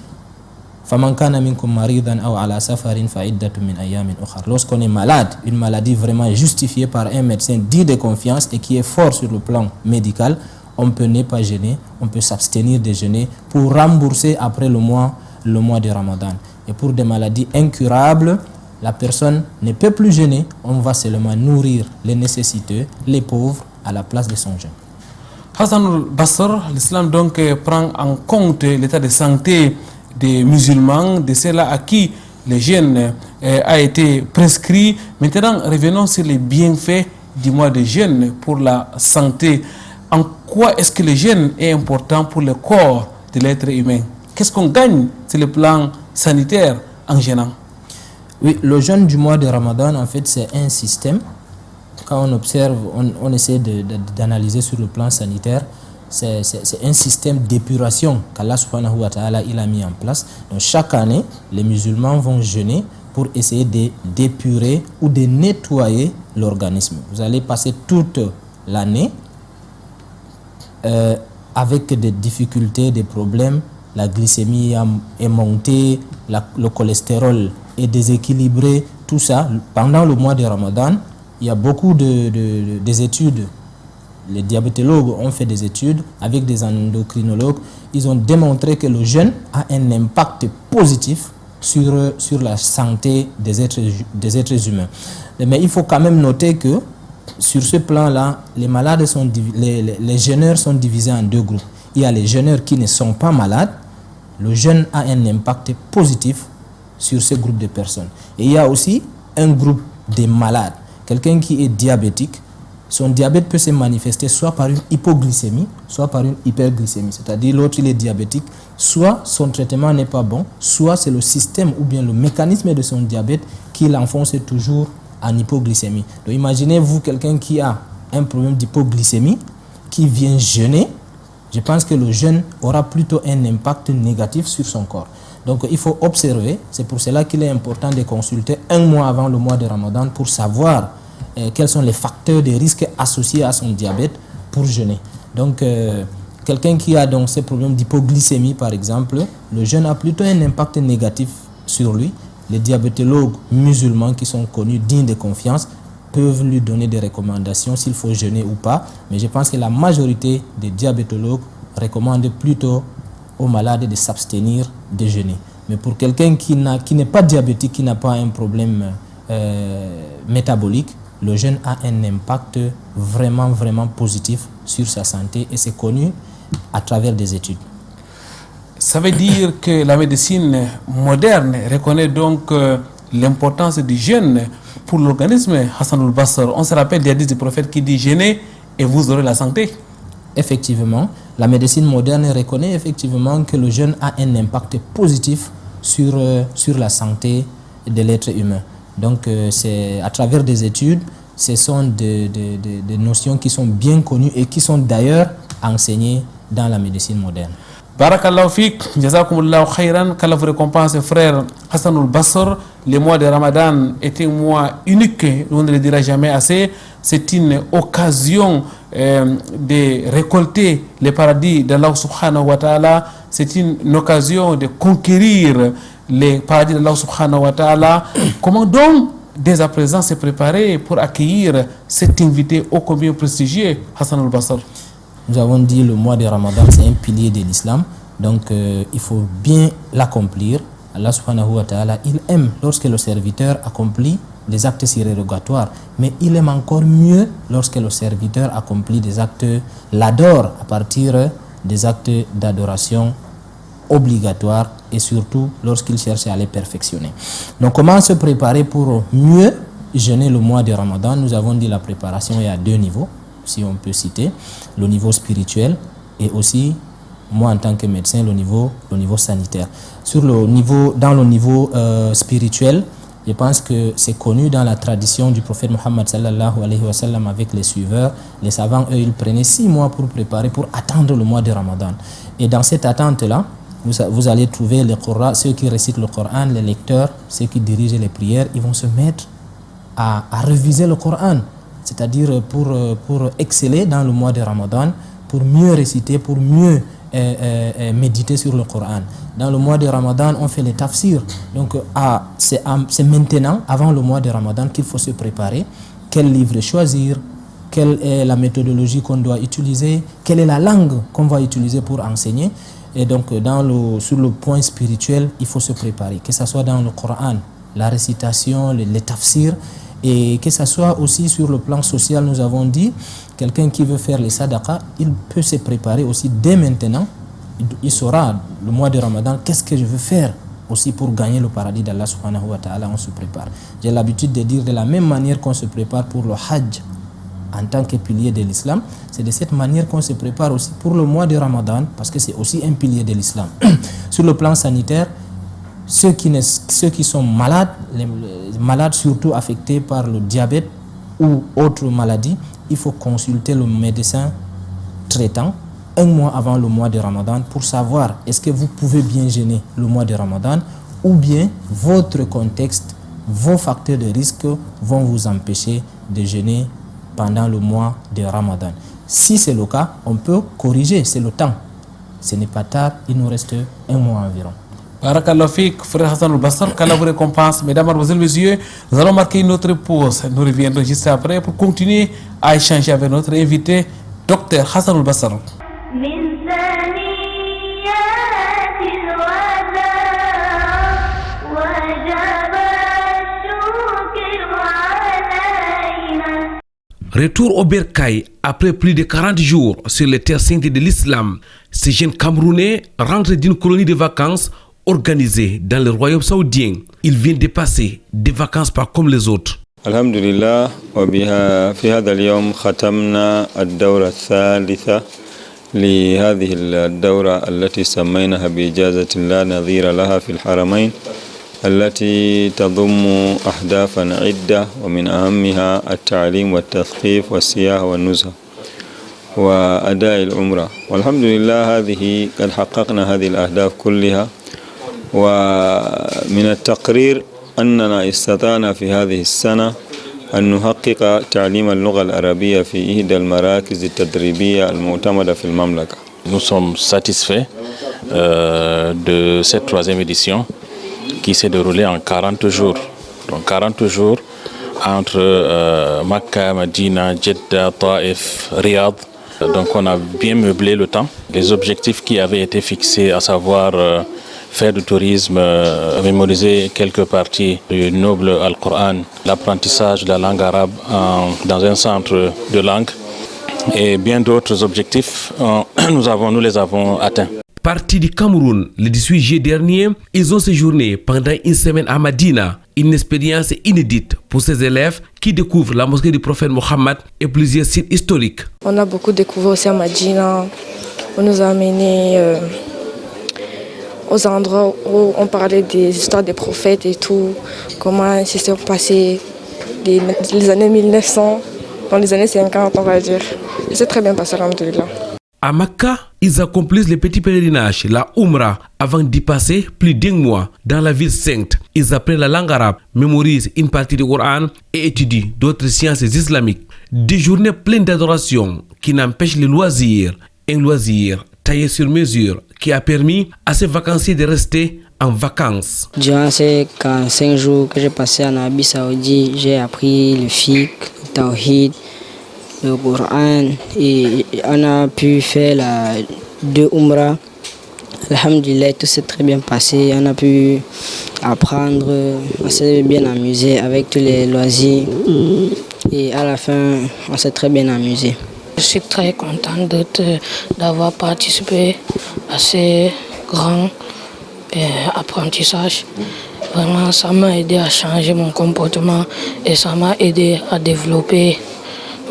Speaker 3: faman kana minkum maridan aw ala safarin fa iddatun min ayamin ukhar. Lorsqu'on est malade, une maladie vraiment justifiée par un médecin dit de confiance et qui est fort sur le plan médical, on peut ne pas jeûner, on peut s'abstenir de jeûner pour rembourser après le mois de Ramadan. Et pour des maladies incurables, la personne ne peut plus jeûner, on va seulement nourrir les nécessiteux, les pauvres, à la place de son jeûne.
Speaker 1: Hassan Bassor, l'islam donc prend en compte l'état de santé des musulmans, de ceux-là à qui le jeûne a été prescrit. Maintenant, revenons sur les bienfaits du mois de jeûne pour la santé. En quoi est-ce que le jeûne est important pour le corps de l'être humain? Qu'est-ce qu'on gagne sur le plan sanitaire en jeûnant?
Speaker 3: Oui, le jeûne du mois de Ramadan, en fait, c'est un système. Quand on observe, on essaie d'analyser sur le plan sanitaire, c'est un système d'épuration qu'Allah subhanahu wa ta'ala il a mis en place. Donc chaque année, les musulmans vont jeûner pour essayer d'épurer ou de nettoyer l'organisme. Vous allez passer toute l'année avec des difficultés, des problèmes. La glycémie est montée, le cholestérol est déséquilibré, tout ça. Pendant le mois de Ramadan, il y a beaucoup des études. Les diabétologues ont fait des études avec des endocrinologues. Ils ont démontré que le jeûne a un impact positif sur la santé des êtres humains. Mais il faut quand même noter que sur ce plan-là, les jeûneurs sont divisés en deux groupes. Il y a les jeûneurs qui ne sont pas malades. Le jeûne a un impact positif sur ce groupe de personnes. Et il y a aussi un groupe de malades. Quelqu'un qui est diabétique, son diabète peut se manifester soit par une hypoglycémie, soit par une hyperglycémie. C'est-à-dire l'autre il est diabétique, soit son traitement n'est pas bon, soit c'est le système ou bien le mécanisme de son diabète qui l'enfonce toujours en hypoglycémie. Donc imaginez-vous quelqu'un qui a un problème d'hypoglycémie, qui vient jeûner. Je pense que le jeûne aura plutôt un impact négatif sur son corps. Donc il faut observer, c'est pour cela qu'il est important de consulter un mois avant le mois de Ramadan pour savoir quels sont les facteurs de risque associés à son diabète pour jeûner. Donc, quelqu'un qui a donc ces problèmes d'hypoglycémie, par exemple, le jeûne a plutôt un impact négatif sur lui. Les diabétologues musulmans qui sont connus, dignes de confiance, peuvent lui donner des recommandations s'il faut jeûner ou pas. Mais je pense que la majorité des diabétologues recommandent plutôt aux malades de s'abstenir de jeûner. Mais pour quelqu'un qui n'est pas diabétique, qui n'a pas un problème métabolique, le jeûne a un impact vraiment positif sur sa santé et c'est connu à travers des études.
Speaker 1: Ça veut dire que la médecine moderne reconnaît donc l'importance du jeûne pour l'organisme. Hassanul Bassar, on se rappelle des hadiths du prophète qui dit jeûnez et vous aurez la santé.
Speaker 3: Effectivement, la médecine moderne reconnaît effectivement que le jeûne a un impact positif sur la santé de l'être humain. Donc c'est à travers des études, ce sont des notions qui sont bien connues et qui sont d'ailleurs enseignées dans la médecine moderne.
Speaker 1: Barakallahu fik, jazakumullahu khairan, qu'Allah vous récompense frère Hassanul Bassar. Le mois de Ramadan est un mois unique, on ne le dira jamais assez. C'est une occasion de récolter le paradis d'Allah subhanahu wa ta'ala. C'est une occasion de conquérir le paradis d'Allah subhanahu wa ta'ala. Comment donc dès à présent se préparer pour accueillir cet invité ô combien prestigieux, Hassanul Bassar?
Speaker 3: Nous avons dit le mois de Ramadan, c'est un pilier de l'islam. Donc il faut bien l'accomplir. Allah subhanahu wa ta'ala, il aime lorsque le serviteur accomplit des actes surérogatoires. Mais il aime encore mieux lorsque le serviteur accomplit des actes, l'adore à partir des actes d'adoration obligatoires et surtout lorsqu'il cherche à les perfectionner. Donc comment se préparer pour mieux jeûner le mois de Ramadan? Nous avons dit la préparation est à deux niveaux, si on peut citer, le niveau spirituel et aussi, moi en tant que médecin, le niveau sanitaire. Dans le niveau spirituel, je pense que c'est connu dans la tradition du prophète Mohammed sallallahu alayhi wa sallam avec les suiveurs. Les savants, eux, ils prenaient 6 mois pour préparer, pour attendre le mois de Ramadan. Et dans cette attente-là, vous allez trouver les Qur'an, ceux qui récitent le Coran, les lecteurs, ceux qui dirigent les prières, ils vont se mettre à réviser le Coran. C'est-à-dire pour exceller dans le mois de Ramadan, pour mieux réciter, pour mieux méditer sur le Coran. Dans le mois de Ramadan, on fait les tafsirs. Donc c'est maintenant, avant le mois de Ramadan, qu'il faut se préparer. Quel livre choisir? Quelle est la méthodologie qu'on doit utiliser? Quelle est la langue qu'on va utiliser pour enseigner? Et donc sur le point spirituel, il faut se préparer. Que ce soit dans le Coran, la récitation, les tafsirs, et que ce soit aussi sur le plan social, nous avons dit, quelqu'un qui veut faire les sadaqas, il peut se préparer aussi dès maintenant. Il saura le mois de Ramadan, qu'est-ce que je veux faire aussi pour gagner le paradis d'Allah subhanahu wa ta'ala, on se prépare. J'ai l'habitude de dire de la même manière qu'on se prépare pour le Hajj en tant que pilier de l'islam, c'est de cette manière qu'on se prépare aussi pour le mois de Ramadan, parce que c'est aussi un pilier de l'islam. Sur le plan sanitaire, ceux qui sont malades, les malades surtout affectés par le diabète ou autres maladies, il faut consulter le médecin traitant 1 mois avant le mois de Ramadan pour savoir est-ce que vous pouvez bien jeûner le mois de Ramadan ou bien votre contexte, vos facteurs de risque vont vous empêcher de jeûner pendant le mois de Ramadan. Si c'est le cas, on peut corriger, c'est le temps. Ce n'est pas tard, il nous reste 1 mois environ.
Speaker 1: Barakallahu fik, frère Hassanul Bassar, qu'Allah vous récompense. Mesdames, Mademoiselles, Messieurs, nous allons marquer une autre pause. Nous reviendrons juste après pour continuer à échanger avec notre invité, Dr Hassanul Bassar. Retour au Bercail après plus de 40 jours sur les terres saintes de l'islam. Ces jeunes Camerounais rentrent d'une colonie de vacances organisée dans le royaume saoudien. Ils viennent de passer des vacances pas comme les autres.
Speaker 12: Alhamdulillah, في هذا اليوم ختمنا الدورة الثالثة لهذه الدورة التي سميناها بإجازة لا نظير لها في الحرمين، التي تضم أهدافا عدة ومن أهمها التعليم والتثقيف والسياحة والنزهة وأداء العمرة. والحمد لله هذه قد حققنا هذه الأهداف كلها، ومن التقرير أننا استطعنا في هذه السنة أن نحقق تعليم اللغة العربية في إحدى المراكز التدريبية المعتمدة في المملكة.
Speaker 13: Nous sommes satisfaits de cette troisième édition qui s'est déroulée en 40 jours. Donc 40 jours entre Makkah, Medina, Jeddah, Taïf, Riyad. Donc on a bien meublé le temps. Les objectifs qui avaient été fixés, à savoir faire du tourisme, mémoriser quelques parties du noble Al-Qur'an, l'apprentissage de la langue arabe dans un centre de langue et bien d'autres objectifs, nous les avons atteints.
Speaker 1: Partis du Cameroun le 18 juillet dernier, ils ont séjourné pendant une semaine à Medina, une expérience inédite pour ces élèves qui découvrent la mosquée du prophète Mohammed et plusieurs sites historiques.
Speaker 14: On a beaucoup découvert aussi à Medina, on nous a amenés aux endroits où on parlait des histoires des prophètes et tout, comment se sont passées les années 1900, dans les années 50 on va dire. C'est très bien passé, alhamdoulilah.
Speaker 1: À Makkah, ils accomplissent le petit pèlerinage, la Umrah, avant d'y passer plus d'un mois dans la ville sainte. Ils apprennent la langue arabe, mémorisent une partie du Coran et étudient d'autres sciences islamiques. Des journées pleines d'adoration qui n'empêchent le loisir. Un loisir taillé sur mesure qui a permis à ces vacanciers de rester en vacances.
Speaker 15: Durant ces 5 jours que j'ai passé en Arabie Saoudite, j'ai appris le fiqh, le tawhid, le Coran et on a pu faire 2 umrah. Alhamdulillah, tout s'est très bien passé. On a pu apprendre, on s'est bien amusé avec tous les loisirs et à la fin, on s'est très bien amusé.
Speaker 16: Je suis très contente d'avoir participé à ces grands apprentissages. Vraiment, ça m'a aidé à changer mon comportement et ça m'a aidé à développer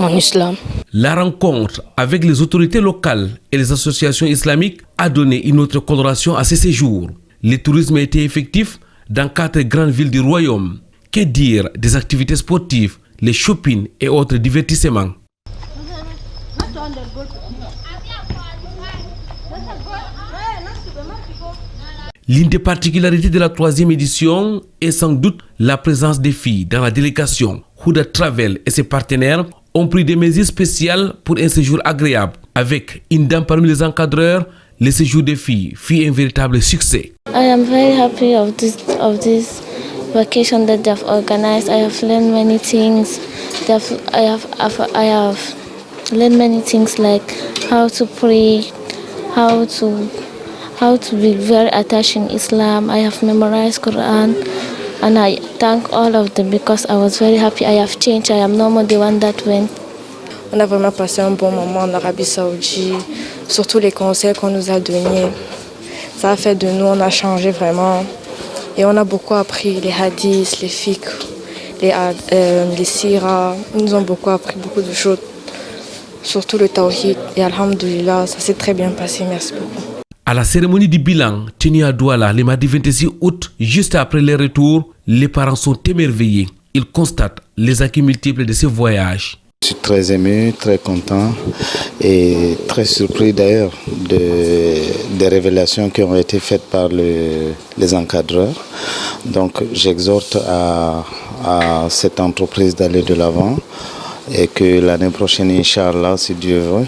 Speaker 16: mon islam.
Speaker 1: La rencontre avec les autorités locales et les associations islamiques a donné une autre coloration à ces séjours. Le tourisme a été effectif dans 4 grandes villes du royaume. Que dire des activités sportives, les shopping et autres divertissements? L'une des particularités de la 3e édition est sans doute la présence des filles dans la délégation. Huda Travel et ses partenaires ont pris des mesures spéciales pour un séjour agréable. Avec une dame parmi les encadreurs, le séjour des filles fut un véritable succès.
Speaker 17: I am very happy of this vacation that they have organized. I have learned many things. I have learned many things like how to pray, how to be very attached in Islam. I have memorized Quran and I thank all of them because I was very happy. I have changed. I am no more the one that went.
Speaker 14: On a vraiment passé un bon moment en Arabie Saoudite, surtout les conseils qu'on nous a donnés. Ça a fait de nous, on a changé vraiment et on a beaucoup appris les hadiths, les fiqh, les sirah. Ils nous ont beaucoup appris beaucoup de choses, surtout le tawhid et alhamdoulilah, ça s'est très bien passé. Merci beaucoup.
Speaker 1: À la cérémonie du bilan tenue à Douala le mardi 26 août, juste après le retour, les parents sont émerveillés. Ils constatent les acquis multiples de ce voyage.
Speaker 18: Je suis très ému, très content et très surpris d'ailleurs des révélations qui ont été faites par les encadreurs. Donc j'exhorte à cette entreprise d'aller de l'avant et que l'année prochaine, Inch'Allah, si Dieu veut,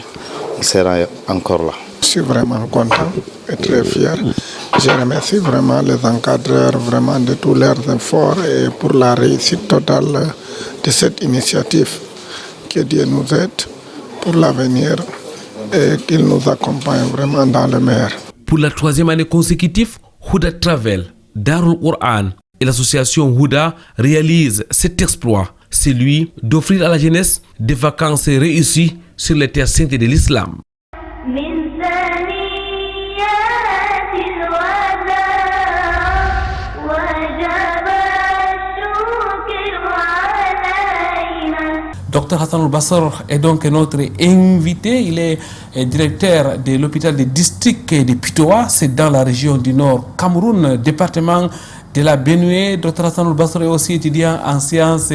Speaker 18: on sera encore là.
Speaker 19: Je suis vraiment content et très fier. Je remercie vraiment les encadreurs vraiment de tous leurs efforts et pour la réussite totale de cette initiative. Que Dieu nous aide pour l'avenir et qu'il nous accompagne vraiment dans le meilleur.
Speaker 1: Pour la 3e année consécutive, Huda Travel, Darul Quran et l'association Huda réalisent cet exploit, celui d'offrir à la jeunesse des vacances réussies sur les terres saintes de l'islam. Dr Hassan Al-Bassor est donc notre invité. Il est directeur de l'hôpital de district de Pitoa. C'est dans la région du Nord, Cameroun, département de la Benue. Dr Hassan Al-Bassor est aussi étudiant en sciences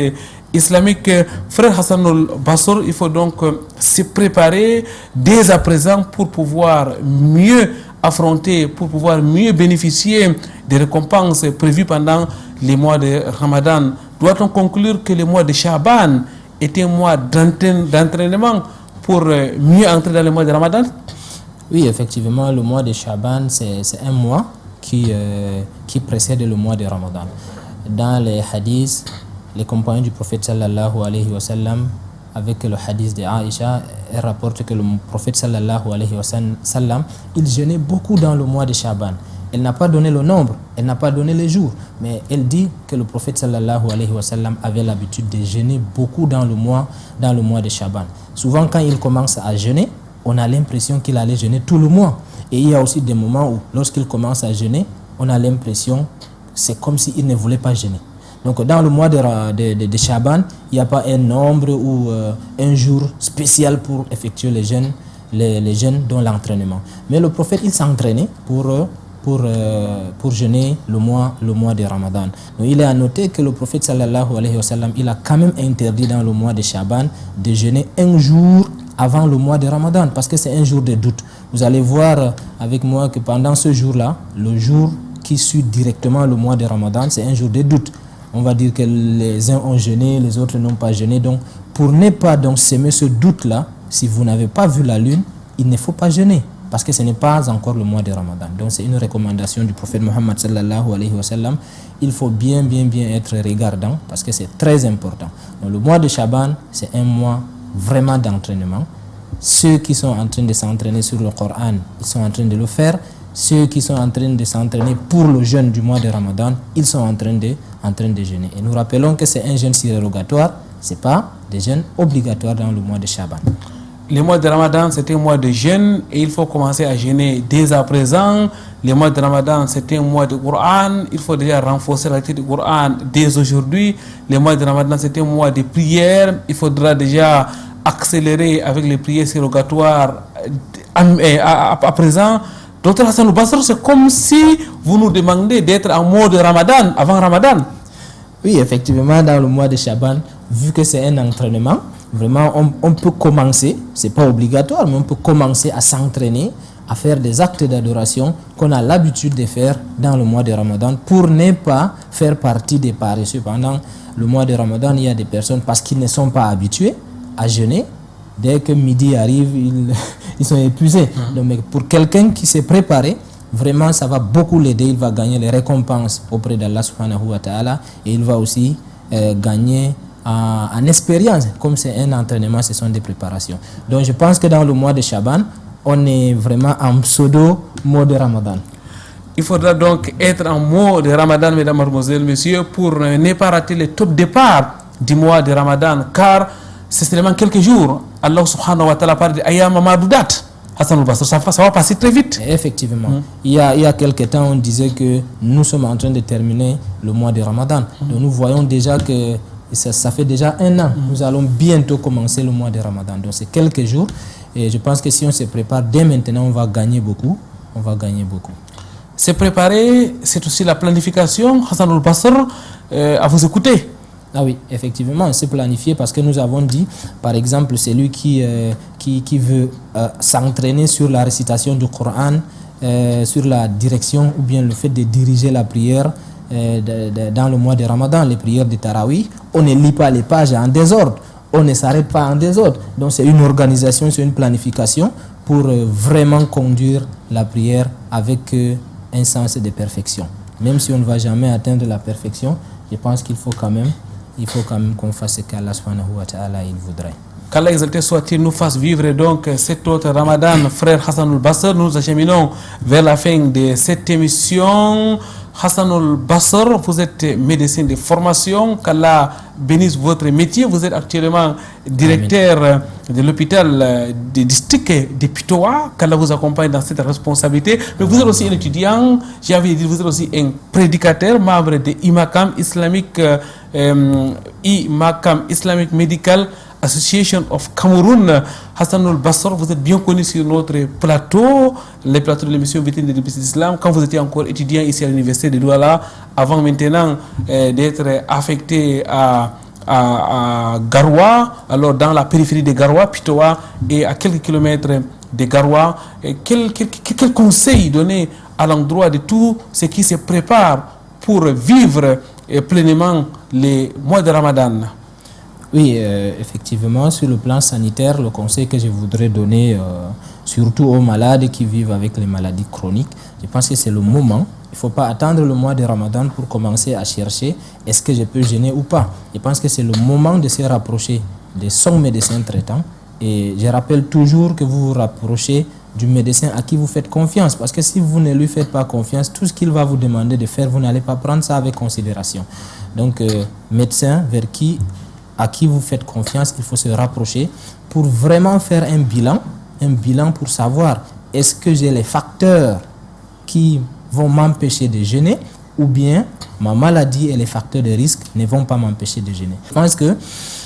Speaker 1: islamiques. Frère Hassan Al-Bassor, il faut donc se préparer dès à présent pour pouvoir mieux affronter, pour pouvoir mieux bénéficier des récompenses prévues pendant les mois de Ramadan. Doit-on conclure que le mois de Chaban est un mois d'entraînement pour mieux entrer dans le mois de Ramadan?
Speaker 3: Oui, effectivement, le mois de Chaban, c'est un mois qui précède le mois de Ramadan. Dans les hadiths, les compagnons du prophète sallallahu alayhi wa sallam, avec le hadith de Aïcha, elle rapporte que le prophète sallallahu alayhi wa sallam, il jeûnait beaucoup dans le mois de Chaban. Elle n'a pas donné le nombre, elle n'a pas donné les jours, mais elle dit que le prophète sallallahu alayhi wa sallam avait l'habitude de jeûner beaucoup dans le mois de Chaban. Souvent, quand il commence à jeûner, on a l'impression qu'il allait jeûner tout le mois. Et il y a aussi des moments où, lorsqu'il commence à jeûner, on a l'impression c'est comme s'il ne voulait pas jeûner. Donc, dans le mois de Chaban, il n'y a pas un nombre ou un jour spécial pour effectuer les jeûnes dans l'entraînement. Mais le prophète, il s'entraînait pour jeûner le mois de Ramadan. Donc, il est à noter que le prophète sallallahu alayhi wa sallam, il a quand même interdit dans le mois de Chaban de jeûner un jour avant le mois de Ramadan, parce que c'est un jour de doute. Vous allez voir avec moi que pendant ce jour-là, le jour qui suit directement le mois de Ramadan, c'est un jour de doute. On va dire que les uns ont jeûné, les autres n'ont pas jeûné. Donc, pour ne pas donc s'aimer ce doute-là, si vous n'avez pas vu la lune, il ne faut pas jeûner, parce que ce n'est pas encore le mois de Ramadan. Donc, c'est une recommandation du prophète Mohammed sallallahu alayhi wa sallam. Il faut bien être regardant, parce que c'est très important. Donc, le mois de Chaban, c'est un mois vraiment d'entraînement. Ceux qui sont en train de s'entraîner sur le Coran, ils sont en train de le faire. Ceux qui sont en train de s'entraîner pour le jeûne du mois de Ramadan, ils sont en train de jeûner. Et nous rappelons que c'est un jeûne surrogatoire, ce n'est pas des jeûnes obligatoires dans le mois de Chaban.
Speaker 1: Le mois de Ramadan, c'est un mois de jeûne et il faut commencer à jeûner dès à présent. Le mois de Ramadan, c'est un mois de Coran. Il faut déjà renforcer la lecture du Coran dès aujourd'hui. Le mois de Ramadan, c'est un mois de prière. Il faudra déjà accélérer avec les prières surrogatoires à présent. Docteur Hassan Al-Basr, c'est comme si vous nous demandez d'être en mode Ramadan, avant Ramadan.
Speaker 3: Oui, effectivement, dans le mois de Chaban, vu que c'est un entraînement, vraiment, on peut commencer, c'est pas obligatoire, mais on peut commencer à s'entraîner, à faire des actes d'adoration qu'on a l'habitude de faire dans le mois de Ramadan pour ne pas faire partie des paresseux. Pendant le mois de Ramadan, il y a des personnes, parce qu'ils ne sont pas habitués à jeûner, dès que midi arrive, ils sont épuisés. Donc, mais pour quelqu'un qui s'est préparé, vraiment, ça va beaucoup l'aider. Il va gagner les récompenses auprès d'Allah subhanahu wa ta'ala et il va aussi gagner en expérience. Comme c'est un entraînement, ce sont des préparations. Donc, je pense que dans le mois de Chaban, on est vraiment en pseudo-mode Ramadan.
Speaker 1: Il faudra donc être en mode Ramadan, mesdames, mademoiselles, messieurs, pour ne pas rater le top départ du mois de Ramadan, car c'est seulement quelques jours. Allah subhanahu wa ta'ala parle de Ayyam Ma'dudat. Hassan Al-Basr, ça va passer très vite.
Speaker 3: Effectivement. Il y a quelques temps, on disait que nous sommes en train de terminer le mois de Ramadan. Donc nous voyons déjà que ça fait déjà un an. Nous allons bientôt commencer le mois de Ramadan. Donc c'est quelques jours. Et je pense que si on se prépare dès maintenant, on va gagner beaucoup.
Speaker 1: Se préparer, c'est aussi la planification. Hassan Al-Basr, à vous écouter.
Speaker 3: Ah oui, effectivement, c'est planifié parce que nous avons dit, par exemple, celui qui veut s'entraîner sur la récitation du Coran, sur la direction ou bien le fait de diriger la prière dans le mois de Ramadan, les prières de Tarawih, on ne lit pas les pages en désordre, on ne s'arrête pas en désordre. Donc c'est une organisation, c'est une planification pour vraiment conduire la prière avec un sens de perfection. Même si on ne va jamais atteindre la perfection, je pense qu'il faut quand même qu'on fasse ce qu'Allah subhanahu wa ta'ala il voudrait.
Speaker 1: Qu'Allah exalté soit-il nous fasse vivre donc cet autre Ramadan, frère Hassan Al-Basr. Nous acheminons vers la fin de cette émission. Hassan Al-Basr, vous êtes médecin de formation. Qu'Allah bénisse votre métier. Vous êtes actuellement directeur de l'hôpital du district de Pitoa. Qu'Allah vous accompagne dans cette responsabilité. Mais vous êtes aussi un étudiant, j'ai envie de dire, vous êtes aussi un prédicateur, membre de IMACAM Islamic Medical Association of Cameroon. Hassan Al-Basr, vous êtes bien connu sur notre plateau, les plateaux de l'émission Vitrine de l'Islam, quand vous étiez encore étudiant ici à l'université de Douala, avant maintenant d'être affecté à Garoua, alors dans la périphérie de Garoua, Pitoa, et à quelques kilomètres de Garoua. Quel conseil donner à l'endroit de tout ce qui se prépare pour vivre pleinement les mois de Ramadan?
Speaker 3: Oui, effectivement, sur le plan sanitaire, le conseil que je voudrais donner, surtout aux malades qui vivent avec les maladies chroniques, je pense que c'est le moment. Il ne faut pas attendre le mois de Ramadan pour commencer à chercher est-ce que je peux jeûner ou pas. Je pense que c'est le moment de se rapprocher de son médecin traitant. Et je rappelle toujours que vous vous rapprochez du médecin à qui vous faites confiance. Parce que si vous ne lui faites pas confiance, tout ce qu'il va vous demander de faire, vous n'allez pas prendre ça avec considération. Donc, médecin à qui vous faites confiance, il faut se rapprocher pour vraiment faire un bilan pour savoir est-ce que j'ai les facteurs qui vont m'empêcher de jeûner ou bien ma maladie et les facteurs de risque ne vont pas m'empêcher de jeûner. Je pense que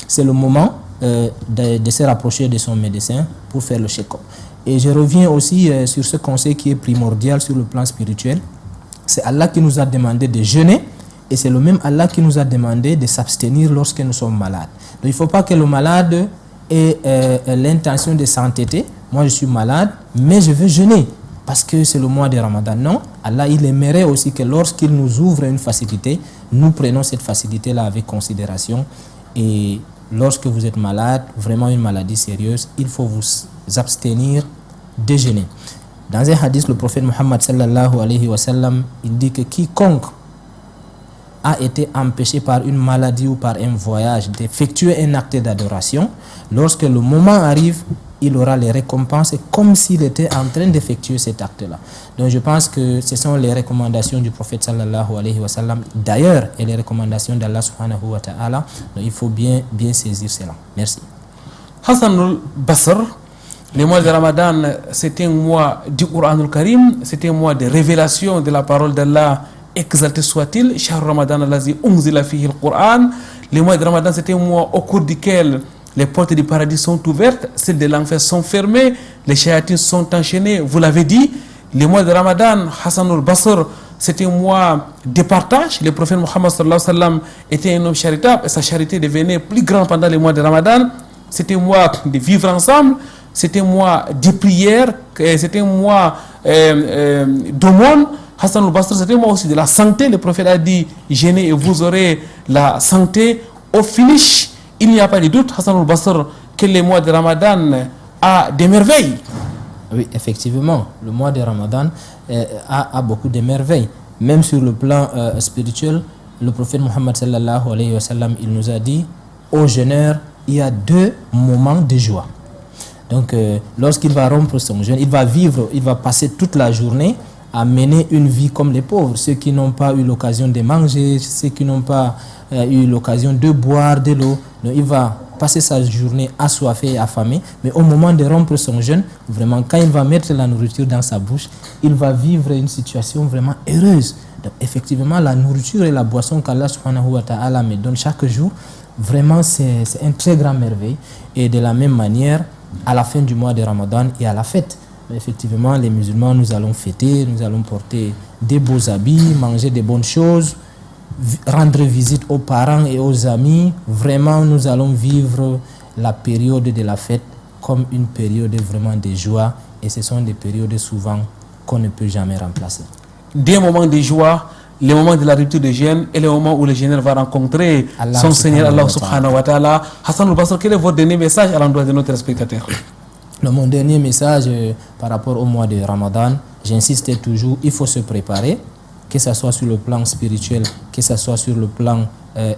Speaker 3: c'est le moment de se rapprocher de son médecin pour faire le check-up. Et je reviens aussi sur ce conseil qui est primordial sur le plan spirituel. C'est Allah qui nous a demandé de jeûner et c'est le même Allah qui nous a demandé de s'abstenir lorsque nous sommes malades. Donc il ne faut pas que le malade ait l'intention de s'entêter. Moi je suis malade mais je veux jeûner parce que c'est le mois de Ramadan. Non, Allah il aimerait aussi que lorsqu'il nous ouvre une facilité, nous prenons cette facilité-là avec considération. Et lorsque vous êtes malade, vraiment une maladie sérieuse, il faut vous abstenir de jeûner. Dans un hadith, le prophète Muhammad sallallahu alayhi wa sallam, il dit que quiconque a été empêché par une maladie ou par un voyage d'effectuer un acte d'adoration, lorsque le moment arrive, il aura les récompenses comme s'il était en train d'effectuer cet acte-là. Donc je pense que ce sont les recommandations du prophète sallallahu alayhi wa sallam, d'ailleurs, et les recommandations d'Allah subhanahu wa ta'ala. Donc il faut bien saisir cela. Merci.
Speaker 1: Hassanul Basr, le mois de Ramadan, c'est un mois du Coran al-Karim, c'est un mois de révélation de la parole d'Allah, exalté soit-il. Shahr Ramadan allazi unzila fihi al-Qur'an. Le mois de Ramadan, c'est un mois au cours duquel les portes du paradis sont ouvertes, celles de l'enfer sont fermées, les chayatines sont enchaînées. Vous l'avez dit, le mois de Ramadan, Hassanul Basr, c'était un mois de partage. Le prophète Muhammad sallallahu alayhi wa sallam était un homme charitable et sa charité devenait plus grande pendant le mois de Ramadan. C'était un mois de vivre ensemble, c'était un mois de prière, c'était un mois d'aumône. Hassanul Basr, c'était un mois aussi de la santé. Le prophète a dit, jeûnez et vous aurez la santé. Au finish, il n'y a pas de doute, Hassanul Basr, que le mois de Ramadan a des merveilles.
Speaker 3: Oui, effectivement, le mois de Ramadan a beaucoup de merveilles. Même sur le plan spirituel, le prophète Muhammad sallallahu alayhi wa sallam, il nous a dit, aux jeûneurs, il y a 2 moments de joie. Donc, lorsqu'il va rompre son jeûne, il va passer toute la journée à mener une vie comme les pauvres, ceux qui n'ont pas eu l'occasion de manger, ceux qui n'ont pas eu l'occasion de boire de l'eau. Donc il va passer sa journée assoiffé et affamé, mais au moment de rompre son jeûne, vraiment quand il va mettre la nourriture dans sa bouche, il va vivre une situation vraiment heureuse. Donc effectivement, la nourriture et la boisson qu'Allah subhanahu wa ta'ala me donne chaque jour, vraiment c'est un très grand merveille. Et de la même manière, à la fin du mois de Ramadan et à la fête, effectivement, les musulmans, nous allons fêter, nous allons porter des beaux habits, manger des bonnes choses, rendre visite aux parents et aux amis. Vraiment, nous allons vivre la période de la fête comme une période vraiment de joie. Et ce sont des périodes souvent qu'on ne peut jamais remplacer.
Speaker 1: Des moments de joie, les moments de la rupture de jeûne et les moments où le jeûneur va rencontrer son Seigneur Allah subhanahu wa ta'ala. Hassanul Basr, quel est votre dernier message à l'endroit de nos téléspectateurs?
Speaker 3: Mon dernier message par rapport au mois de Ramadan, j'insiste toujours, il faut se préparer, que ce soit sur le plan spirituel, que ce soit sur le plan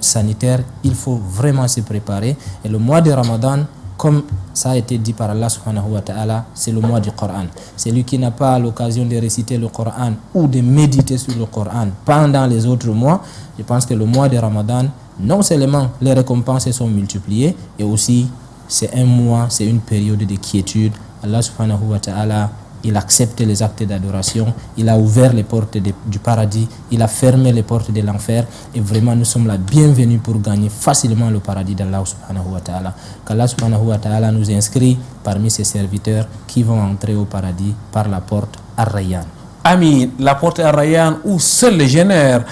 Speaker 3: sanitaire, il faut vraiment se préparer. Et le mois de Ramadan, comme ça a été dit par Allah subhanahu wa ta'ala, c'est le mois du Coran. Celui qui n'a pas l'occasion de réciter le Coran ou de méditer sur le Coran pendant les autres mois, je pense que le mois de Ramadan, non seulement les récompenses sont multipliées, et aussi c'est un mois, c'est une période de quiétude. Allah subhanahu wa ta'ala, il accepte les actes d'adoration, il a ouvert les portes du paradis, il a fermé les portes de l'enfer, et vraiment nous sommes la bienvenue pour gagner facilement le paradis d'Allah subhanahu wa ta'ala. Qu'Allah subhanahu wa ta'ala nous inscrit parmi ses serviteurs qui vont entrer au paradis par la porte Ar-Rayyan.
Speaker 1: Amis, la porte à Rayyan où seuls les génères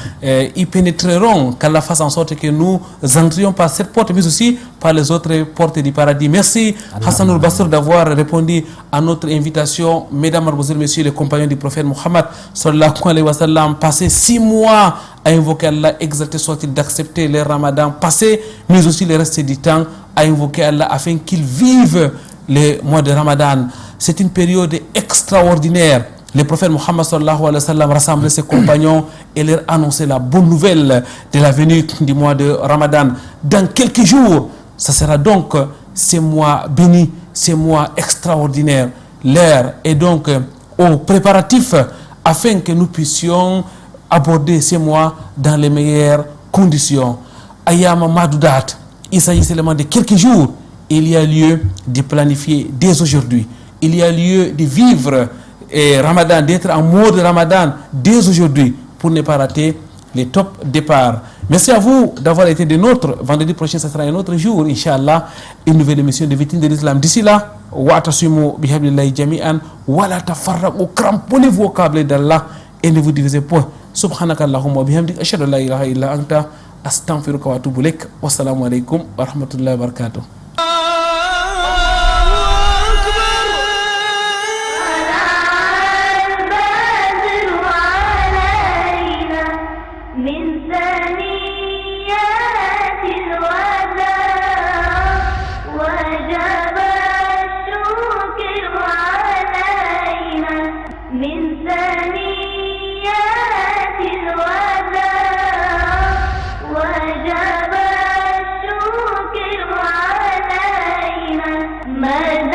Speaker 1: y pénétreront, qu'Allah fasse en sorte que nous entrions par cette porte, mais aussi par les autres portes du paradis. Merci Hassanul Basir d'avoir répondu à notre invitation. Mesdames, Mademoiselles, Messieurs, les compagnons du prophète Mohammed sallallahu alayhi wa sallam, passé 6 mois à invoquer Allah, exalté soit-il d'accepter les ramadans passés, mais aussi le reste du temps à invoquer Allah afin qu'ils vivent les mois de Ramadan. C'est une période extraordinaire. Le prophète Mohammed sallallahu alayhi wa sallam rassemblait ses compagnons et leur annonçait la bonne nouvelle de la venue du mois de Ramadan. Dans quelques jours, ça sera donc ces mois bénis, ces mois extraordinaires. L'heure est donc aux préparatifs afin que nous puissions aborder ces mois dans les meilleures conditions. Ayama Madoudat, il s'agit seulement de quelques jours. Il y a lieu de planifier dès aujourd'hui. Il y a lieu de vivre et Ramadan, d'être en mode Ramadan dès aujourd'hui pour ne pas rater les top départs. Merci à vous d'avoir été des nôtres. Vendredi prochain, ce sera un autre jour, Inch'Allah, une nouvelle émission de Vitrine de l'Islam. D'ici là, wa'tasimu bihablillahi jami'an wa la tafarraqu, cramponnez-vous au câble d'Allah et ne vous divisez point. Subhanakallahumma wa bihamdik, ashhadu an la ilaha illa anta, astaghfiruka wa atubu ilaik. Wassalamu alaikum wa rahmatullahi wa barakatuh.
Speaker 2: من